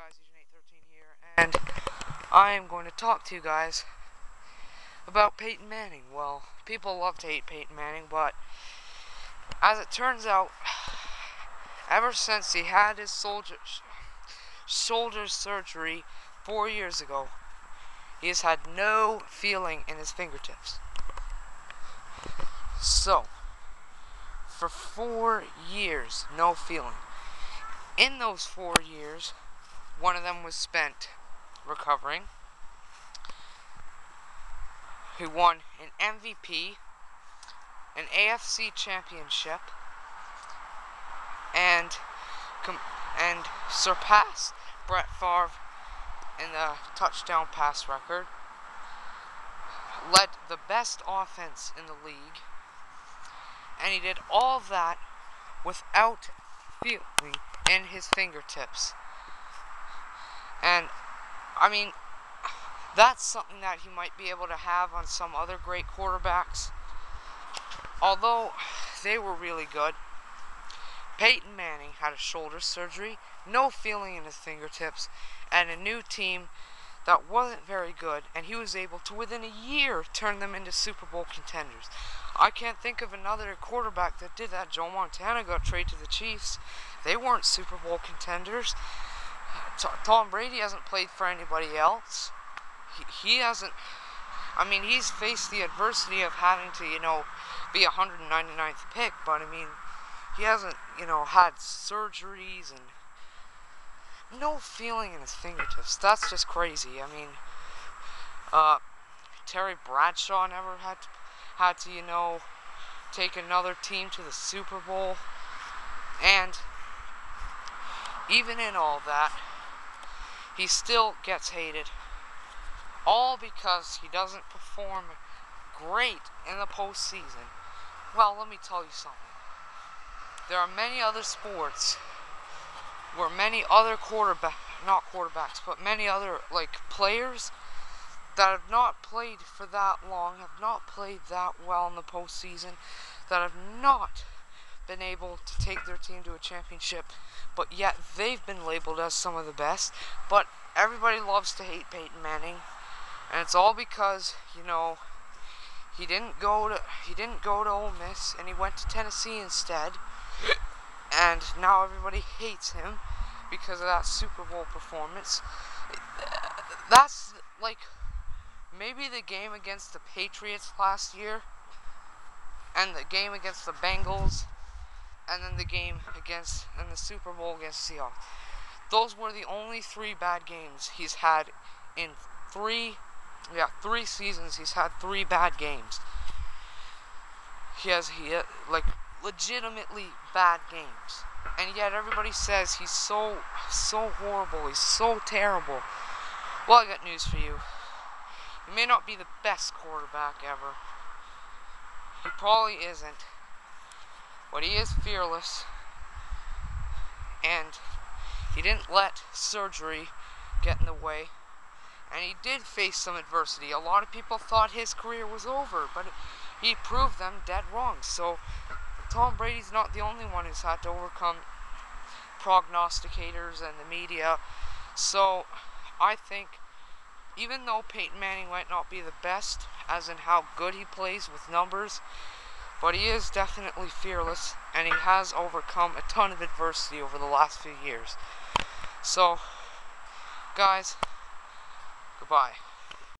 guys, Agent813 here, and I am going to talk to you guys about Peyton Manning. Well, people love to hate Peyton Manning, but as it turns out, ever since he had his shoulder surgery 4 years ago, he has had no feeling in his fingertips. So, for 4 years, no feeling. In those 4 years, one of them was spent recovering. He won an MVP, an AFC championship, and surpassed Brett Favre in the touchdown pass record. Led the best offense in the league, and he did all of that without feeling in his fingertips. And I mean, that's something that he might be able to have on some other great quarterbacks. Although they were really good, Peyton Manning had a shoulder surgery, no feeling in his fingertips, and a new team that wasn't very good, and he was able to, within a year, turn them into Super Bowl contenders. I can't think of another quarterback that did that. Joe Montana got traded to the Chiefs. They weren't Super Bowl contenders. Tom Brady hasn't played for anybody else. He hasn't. I mean, he's faced the adversity of having to, be 199th pick, but I mean, he hasn't, had surgeries and no feeling in his fingertips. That's just crazy. I mean, Terry Bradshaw never had to, take another team to the Super Bowl, and even in all that, he still gets hated, all because he doesn't perform great in the postseason. Well, let me tell you something. There are many other sports where many other many other, players that have not played for that long, have not played that well in the postseason, that have not been able to take their team to a championship, but yet they've been labeled as some of the best. But everybody loves to hate Peyton Manning, and it's all because, he didn't go to Ole Miss, and he went to Tennessee instead, and now everybody hates him because of that Super Bowl performance. That's maybe the game against the Patriots last year, and the game against the Bengals, and then the game and the Super Bowl against the Seahawks. Those were the only 3 bad games he's had in 3 seasons. He's had 3 bad games. He had legitimately bad games, and yet everybody says he's so horrible, he's so terrible. Well, I got news for you. He may not be the best quarterback ever. He probably isn't, but he is fearless, and he didn't let surgery get in the way, and he did face some adversity. A lot of people thought his career was over, but he proved them dead wrong. So Tom Brady's not the only one who's had to overcome prognosticators and the media. So I think, even though Peyton Manning might not be the best, as in how good he plays with numbers, but he is definitely fearless, and he has overcome a ton of adversity over the last few years. So, guys, goodbye.